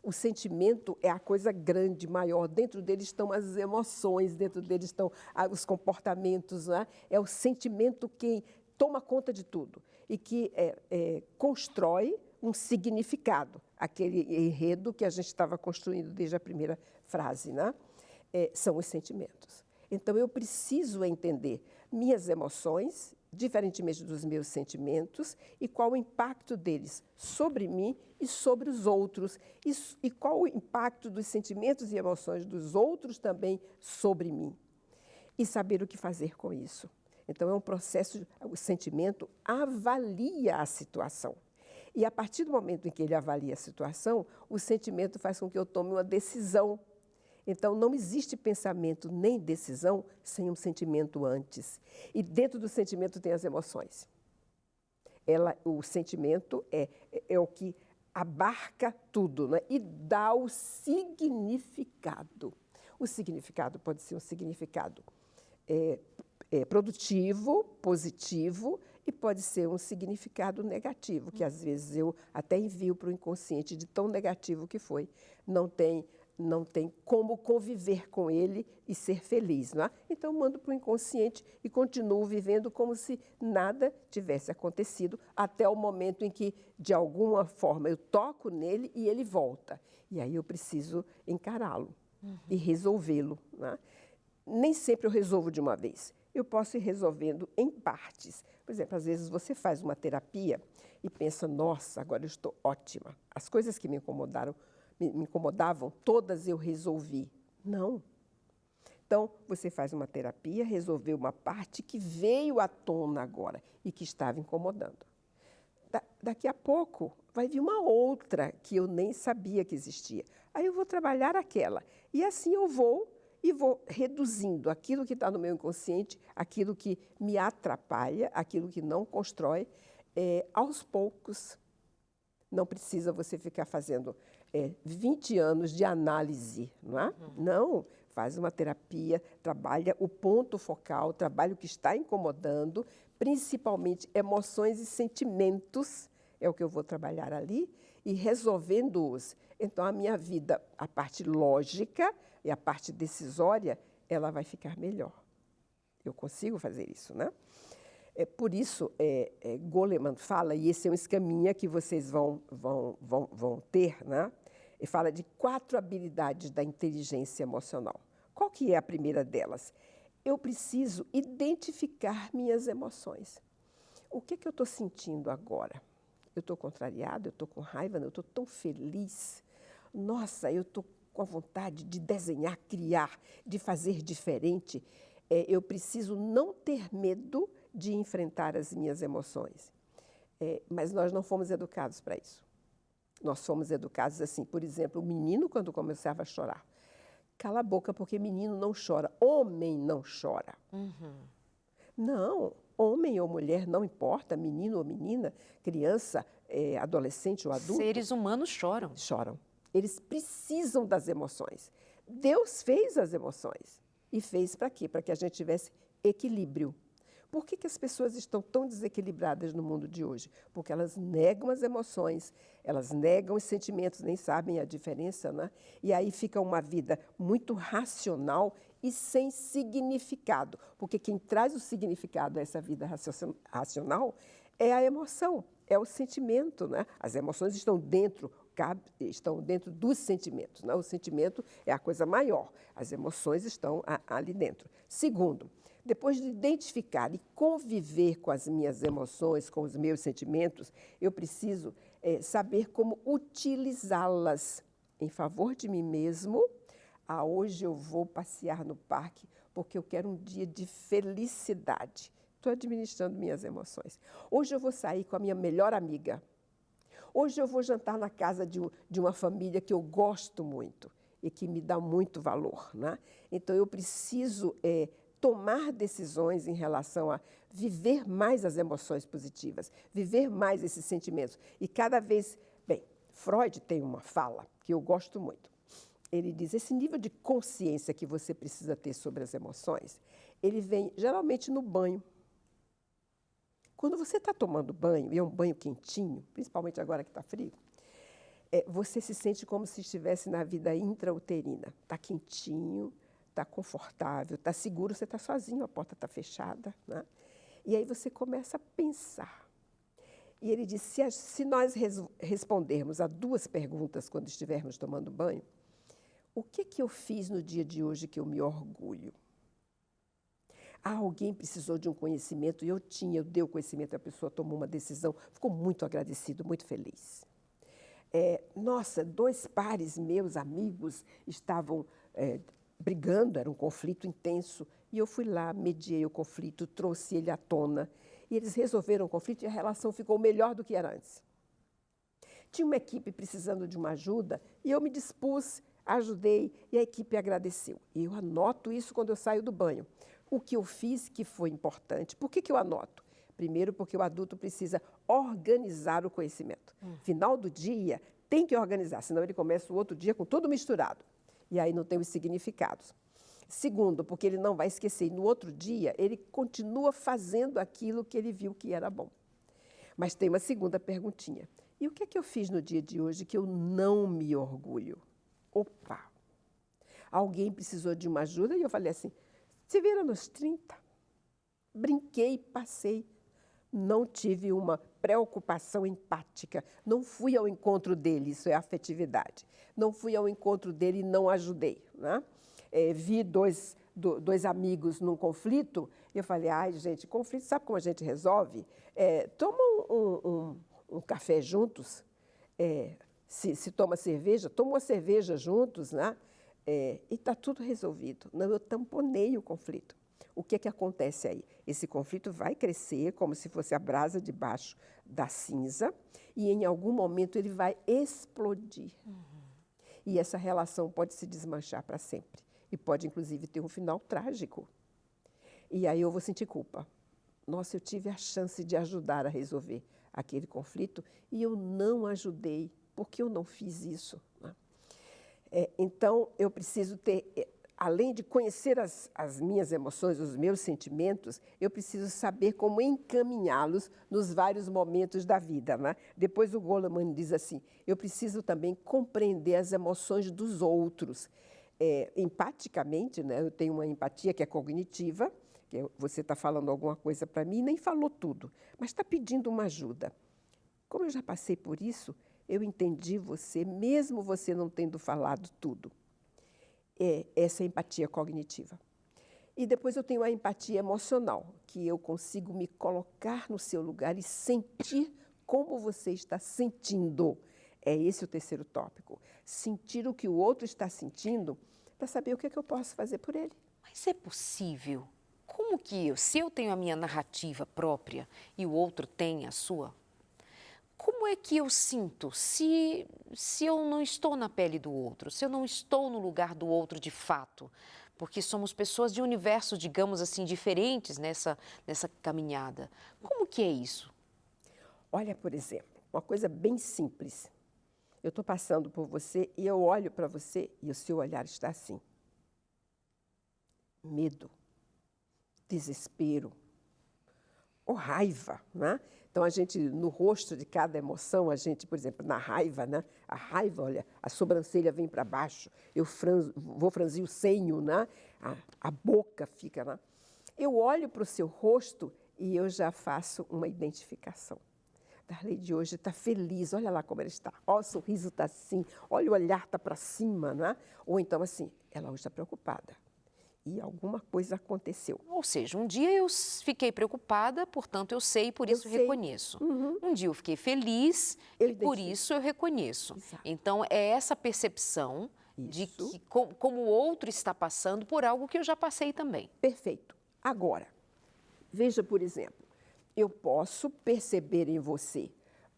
O sentimento é a coisa grande, maior. Dentro dele estão as emoções, dentro dele estão os comportamentos. Né? É o sentimento que toma conta de tudo e que constrói um significado, aquele enredo que a gente estava construindo desde a primeira frase, né? São os sentimentos. Então, eu preciso entender minhas emoções, diferentemente dos meus sentimentos, e qual o impacto deles sobre mim e sobre os outros, e qual o impacto dos sentimentos e emoções dos outros também sobre mim, e saber o que fazer com isso. Então, é um processo, o sentimento avalia a situação. E a partir do momento em que ele avalia a situação, o sentimento faz com que eu tome uma decisão. Então, não existe pensamento nem decisão sem um sentimento antes. E dentro do sentimento tem as emoções. O sentimento é o que abarca tudo, né? E dá o significado. O significado pode ser um significado produtivo, positivo, e pode ser um significado negativo, que às vezes eu até envio para o inconsciente de tão negativo que foi. Não tem não tem como conviver com ele e ser feliz, não é? Então, mando para o inconsciente e continuo vivendo como se nada tivesse acontecido, até o momento em que, de alguma forma, eu toco nele e ele volta. E aí eu preciso encará-lo e resolvê-lo, não é? Nem sempre eu resolvo de uma vez. Eu posso ir resolvendo em partes. Por exemplo, às vezes você faz uma terapia e pensa, nossa, agora eu estou ótima. As coisas que me incomodavam, todas eu resolvi. Não. Então, você faz uma terapia, resolveu uma parte que veio à tona agora e que estava incomodando. Daqui a pouco vai vir uma outra que eu nem sabia que existia. Aí eu vou trabalhar aquela. E assim eu vou reduzindo aquilo que está no meu inconsciente, aquilo que me atrapalha, aquilo que não constrói, aos poucos. Não precisa você ficar fazendo 20 anos de análise, não é? Não, faz uma terapia, trabalha o ponto focal, trabalha o que está incomodando, principalmente emoções e sentimentos, é o que eu vou trabalhar ali, e resolvendo-os. Então, a minha vida, a parte lógica e a parte decisória, ela vai ficar melhor. Eu consigo fazer isso, né? Por isso, Goleman fala, e esse é um esqueminha que vocês vão ter, né? Ele fala de 4 habilidades da inteligência emocional. Qual que é a primeira delas? Eu preciso identificar minhas emoções. O que eu estou sentindo agora? Eu estou contrariado, eu estou com raiva, eu estou tão feliz. Nossa, eu estou com a vontade de desenhar, criar, de fazer diferente. Eu preciso não ter medo de enfrentar as minhas emoções. Mas nós não fomos educados para isso. Nós fomos educados assim, por exemplo, o menino quando começava a chorar. Cala a boca porque menino não chora, homem não chora. Não, homem ou mulher, não importa, menino ou menina, criança, adolescente ou adulto. Seres humanos choram. Choram. Eles precisam das emoções. Deus fez as emoções. E fez para quê? Para que a gente tivesse equilíbrio. Por que as pessoas estão tão desequilibradas no mundo de hoje? Porque elas negam as emoções, elas negam os sentimentos, nem sabem a diferença, né? E aí fica uma vida muito racional e sem significado. Porque quem traz o significado a essa vida racional é a emoção, é o sentimento, né? As emoções estão dentro dos sentimentos, né? O sentimento é a coisa maior, as emoções estão ali dentro. Segundo, depois de identificar e conviver com as minhas emoções, com os meus sentimentos, eu preciso saber como utilizá-las em favor de mim mesmo. Hoje eu vou passear no parque porque eu quero um dia de felicidade. Estou administrando minhas emoções. Hoje eu vou sair com a minha melhor amiga. Hoje eu vou jantar na casa de uma família que eu gosto muito e que me dá muito valor, né? Então, eu preciso tomar decisões em relação a viver mais as emoções positivas, viver mais esses sentimentos. E cada vez... Bem, Freud tem uma fala que eu gosto muito. Ele diz, esse nível de consciência que você precisa ter sobre as emoções, ele vem geralmente no banho. Quando você está tomando banho, e é um banho quentinho, principalmente agora que está frio, você se sente como se estivesse na vida intrauterina. Está quentinho, está confortável, está seguro, você está sozinho, a porta está fechada, né? E aí você começa a pensar. E ele diz, se nós respondermos a 2 perguntas quando estivermos tomando banho, o que eu fiz no dia de hoje que eu me orgulho? Alguém precisou de um conhecimento e eu dei o conhecimento, a pessoa tomou uma decisão, ficou muito agradecido, muito feliz. Nossa, 2 pares meus amigos estavam brigando, era um conflito intenso, e eu fui lá, mediei o conflito, trouxe ele à tona, e eles resolveram o conflito e a relação ficou melhor do que era antes. Tinha uma equipe precisando de uma ajuda e eu me dispus, ajudei e a equipe agradeceu. E eu anoto isso quando eu saio do banho. O que eu fiz que foi importante. Por que eu anoto? Primeiro, porque o adulto precisa organizar o conhecimento. Final do dia, tem que organizar, senão ele começa o outro dia com tudo misturado. E aí não tem os significados. Segundo, porque ele não vai esquecer. E no outro dia, ele continua fazendo aquilo que ele viu que era bom. Mas tem uma segunda perguntinha. E o que eu fiz no dia de hoje que eu não me orgulho? Opa! alguém precisou de uma ajuda e eu falei assim, se vira nos 30. Brinquei, passei. Não tive uma preocupação empática. Não fui ao encontro dele, isso é afetividade. Não fui ao encontro dele e não ajudei. Né? Vi dois amigos num conflito, eu falei, ai, gente, conflito, sabe como a gente resolve? Toma um café juntos, se toma cerveja, toma uma cerveja juntos, né? E está tudo resolvido. Não, eu tamponei o conflito. O que é que acontece aí? Esse conflito vai crescer como se fosse a brasa debaixo da cinza e em algum momento ele vai explodir. E essa relação pode se desmanchar para sempre e pode inclusive ter um final trágico. E aí eu vou sentir culpa. Nossa, eu tive a chance de ajudar a resolver aquele conflito e eu não ajudei. Por que eu não fiz isso? Né? Então, eu preciso ter, além de conhecer as minhas emoções, os meus sentimentos, eu preciso saber como encaminhá-los nos vários momentos da vida. Né? Depois o Goleman diz assim, eu preciso também compreender as emoções dos outros. Empaticamente, né? Eu tenho uma empatia que é cognitiva, que você está falando alguma coisa para mim, nem falou tudo, mas está pedindo uma ajuda. Como eu já passei por isso, eu entendi você, mesmo você não tendo falado tudo. Essa é a empatia cognitiva. E depois eu tenho a empatia emocional, que eu consigo me colocar no seu lugar e sentir como você está sentindo. É esse o terceiro tópico. Sentir o que o outro está sentindo para saber o que é que eu posso fazer por ele. Mas é possível? Como que se eu tenho a minha narrativa própria e o outro tem a sua, como é que eu sinto se eu não estou na pele do outro, se eu não estou no lugar do outro de fato? Porque somos pessoas de universos, digamos assim, diferentes nessa caminhada. Como que é isso? Olha, por exemplo, uma coisa bem simples. Eu estou passando por você e eu olho para você e o seu olhar está assim. Medo, desespero, ou raiva, né? Então, a gente, no rosto de cada emoção, a gente, por exemplo, na raiva, né? A raiva, olha, a sobrancelha vem para baixo, eu vou franzir o senho, né? A boca fica, né? Eu olho para o seu rosto e eu já faço uma identificação. Darleide hoje está feliz, olha lá como ela está, olha o sorriso está assim, olha o olhar está para cima, né? Ou então assim, ela hoje está preocupada. E alguma coisa aconteceu. Ou seja, um dia eu fiquei preocupada, portanto eu sei, por isso eu reconheço. Um dia eu fiquei feliz e por isso eu reconheço. Exato. Então é essa percepção de que como o outro está passando por algo que eu já passei também. Perfeito. Agora, veja, por exemplo, eu posso perceber em você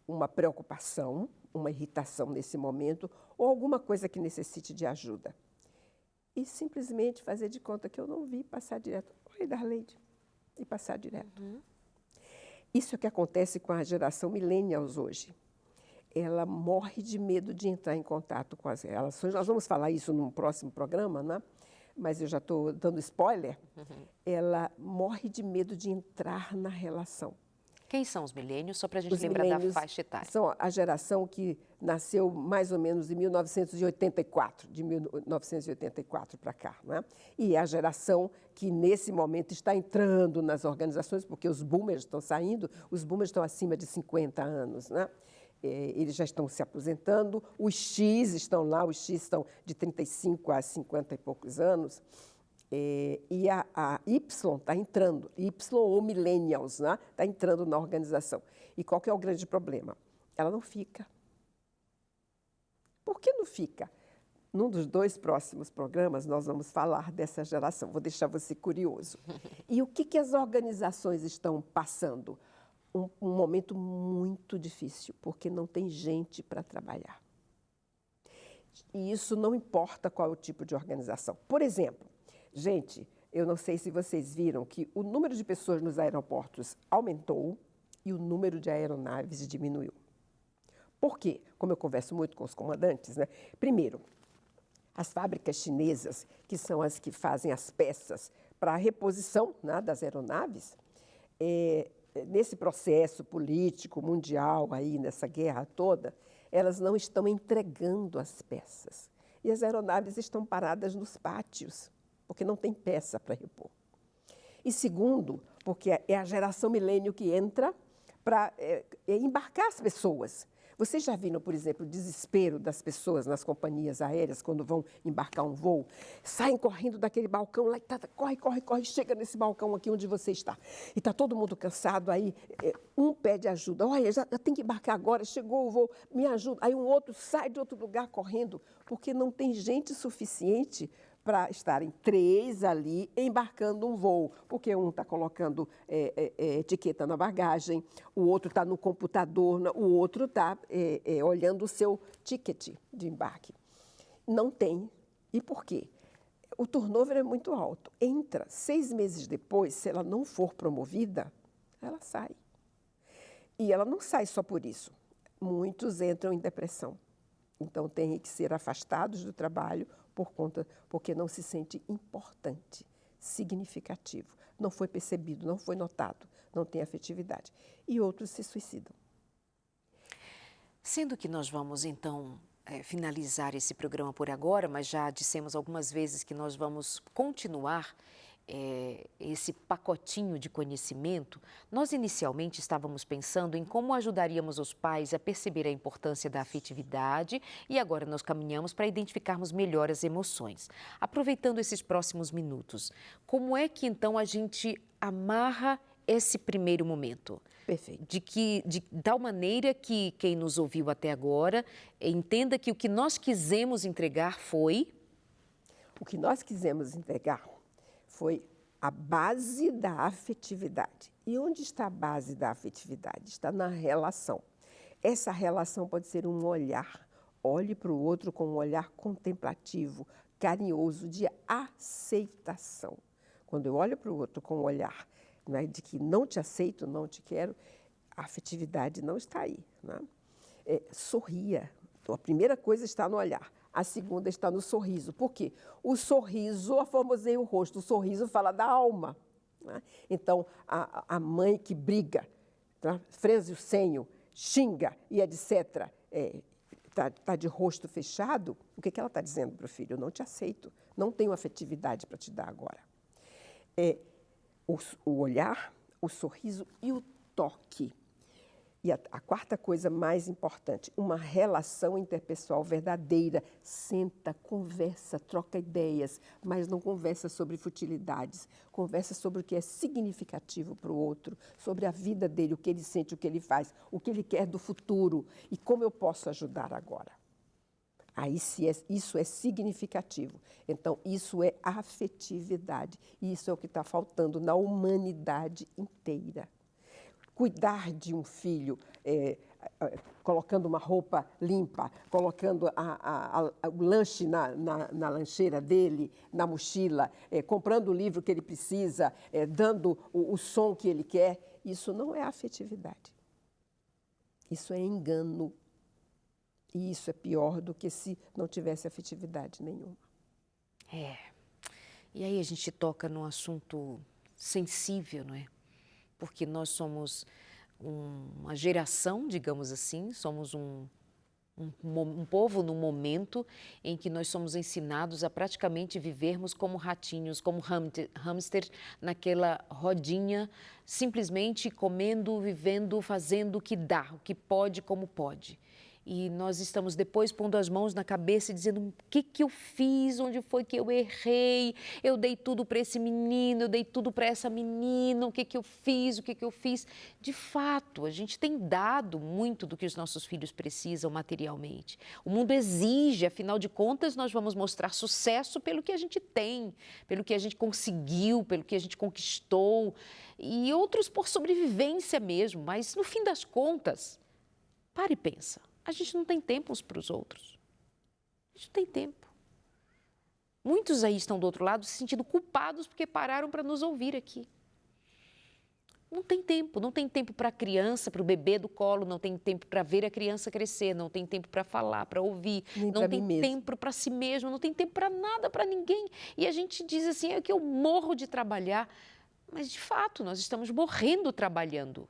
uma preocupação, uma irritação nesse momento ou alguma coisa que necessite de ajuda. E simplesmente fazer de conta que eu não vi, passar direto. Oi, Darleide. E passar direto. Isso é o que acontece com a geração millennials hoje. Ela morre de medo de entrar em contato com as relações. Nós vamos falar isso num próximo programa, né? Mas eu já estou dando spoiler. Ela morre de medo de entrar na relação. Quem são os milênios? Só para a gente lembrar da faixa etária. São a geração que nasceu mais ou menos em 1984, de 1984 para cá. Né? E é a geração que, nesse momento, está entrando nas organizações, porque os boomers estão saindo, os boomers estão acima de 50 anos. Né? Eles já estão se aposentando, os X estão lá, os X estão de 35 a 50 e poucos anos. E a Y está entrando, Y ou Millennials, né? Está entrando na organização. E qual que é o grande problema? Ela não fica. Por que não fica? Num dos 2 próximos programas, nós vamos falar dessa geração. Vou deixar você curioso. E o que as organizações estão passando? Um momento muito difícil, porque não tem gente para trabalhar. E isso não importa qual é o tipo de organização. Por exemplo, gente, eu não sei se vocês viram que o número de pessoas nos aeroportos aumentou e o número de aeronaves diminuiu. Por quê? Como eu converso muito com os comandantes, né? Primeiro, as fábricas chinesas, que são as que fazem as peças para a reposição, né, das aeronaves, nesse processo político mundial, aí, nessa guerra toda, elas não estão entregando as peças. e as aeronaves estão paradas nos pátios, porque não tem peça para repor. E segundo, porque é a geração milênio que entra para embarcar as pessoas. Vocês já viram, por exemplo, o desespero das pessoas nas companhias aéreas quando vão embarcar um voo? Saem correndo daquele balcão lá, corre, corre, corre, chega nesse balcão aqui onde você está. E está todo mundo cansado, aí um pede ajuda. Olha, já tem que embarcar agora, chegou o voo, me ajuda. Aí um outro sai de outro lugar correndo, porque não tem gente suficiente para estarem 3 ali embarcando um voo, porque um está colocando etiqueta na bagagem, o outro está no computador, o outro está olhando o seu ticket de embarque. Não tem. E por quê? O turnover é muito alto. Entra, 6 meses depois, se ela não for promovida, ela sai. E ela não sai só por isso. Muitos entram em depressão. Então, têm que ser afastados do trabalho porque não se sente importante, significativo. Não foi percebido, não foi notado, não tem afetividade. E outros se suicidam. Sendo que nós vamos, então, finalizar esse programa por agora, mas já dissemos algumas vezes que nós vamos continuar esse pacotinho de conhecimento, nós inicialmente estávamos pensando em como ajudaríamos os pais a perceber a importância da afetividade e agora nós caminhamos para identificarmos melhor as emoções. Aproveitando esses próximos minutos, como é que então a gente amarra esse primeiro momento? Perfeito. De tal maneira que quem nos ouviu até agora entenda que o que nós quisemos entregar foi... O que nós quisemos entregar foi a base da afetividade. E onde está a base da afetividade? Está na relação. Essa relação pode ser um olhar. Olhe para o outro com um olhar contemplativo, carinhoso, de aceitação. Quando eu olho para o outro com um olhar de que não te aceito, não te quero, a afetividade não está aí. Sorria. Então, a primeira coisa está no olhar. A segunda está no sorriso. Por quê? O sorriso aformoseia o rosto, o sorriso fala da alma. Então, a mãe que briga, franze o senho, xinga e etc., está de rosto fechado, o que ela está dizendo para o filho? Eu não te aceito, não tenho afetividade para te dar agora. O olhar, o sorriso e o toque. E a quarta coisa mais importante, uma relação interpessoal verdadeira. Senta, conversa, troca ideias, mas não conversa sobre futilidades. Conversa sobre o que é significativo para o outro, sobre a vida dele, o que ele sente, o que ele faz, o que ele quer do futuro e como eu posso ajudar agora. Aí, se isso é significativo, então isso é afetividade. E isso é o que está faltando na humanidade inteira. Cuidar de um filho, colocando uma roupa limpa, colocando o lanche na lancheira dele, na mochila, comprando o livro que ele precisa, dando o som que ele quer, isso não é afetividade. Isso é engano. E isso é pior do que se não tivesse afetividade nenhuma. E aí a gente toca num assunto sensível, não é? Porque nós somos uma geração, digamos assim, somos um povo no momento em que nós somos ensinados a praticamente vivermos como ratinhos, como hamster, naquela rodinha, simplesmente comendo, vivendo, fazendo o que dá, o que pode, como pode. E nós estamos depois pondo as mãos na cabeça e dizendo o que eu fiz, onde foi que eu errei, eu dei tudo para esse menino, eu dei tudo para essa menina, o que eu fiz, o que eu fiz. De fato, a gente tem dado muito do que os nossos filhos precisam materialmente. O mundo exige, afinal de contas, nós vamos mostrar sucesso pelo que a gente tem, pelo que a gente conseguiu, pelo que a gente conquistou, e outros por sobrevivência mesmo, mas no fim das contas, para e pensa. A gente não tem tempo uns para os outros. A gente não tem tempo. Muitos aí estão do outro lado se sentindo culpados porque pararam para nos ouvir aqui. Não tem tempo para a criança, para o bebê do colo, não tem tempo para ver a criança crescer, não tem tempo para falar, para ouvir, não tem tempo para si mesmo, não tem tempo para nada, para ninguém. E a gente diz assim, que eu morro de trabalhar, mas de fato nós estamos morrendo trabalhando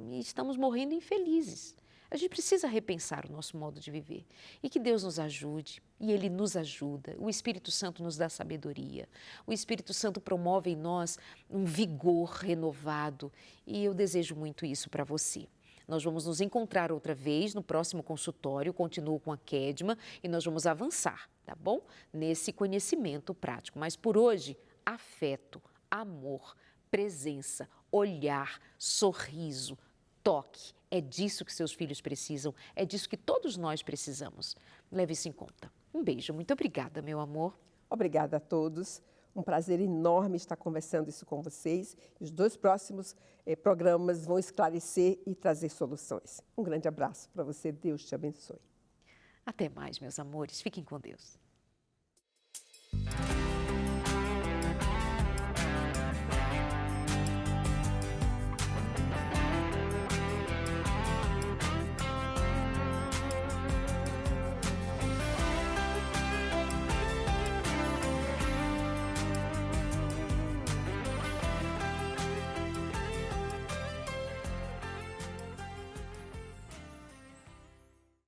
e estamos morrendo infelizes. A gente precisa repensar o nosso modo de viver. E que Deus nos ajude, e Ele nos ajuda. O Espírito Santo nos dá sabedoria. O Espírito Santo promove em nós um vigor renovado. E eu desejo muito isso para você. Nós vamos nos encontrar outra vez no próximo consultório, continuo com a Kedma, e nós vamos avançar, tá bom? Nesse conhecimento prático. Mas por hoje, afeto, amor, presença, olhar, sorriso, toque. É disso que seus filhos precisam, é disso que todos nós precisamos. Leve isso em conta. Um beijo, muito obrigada, meu amor. Obrigada a todos. Um prazer enorme estar conversando isso com vocês. Os 2 próximos programas vão esclarecer e trazer soluções. Um grande abraço para você. Deus te abençoe. Até mais, meus amores. Fiquem com Deus.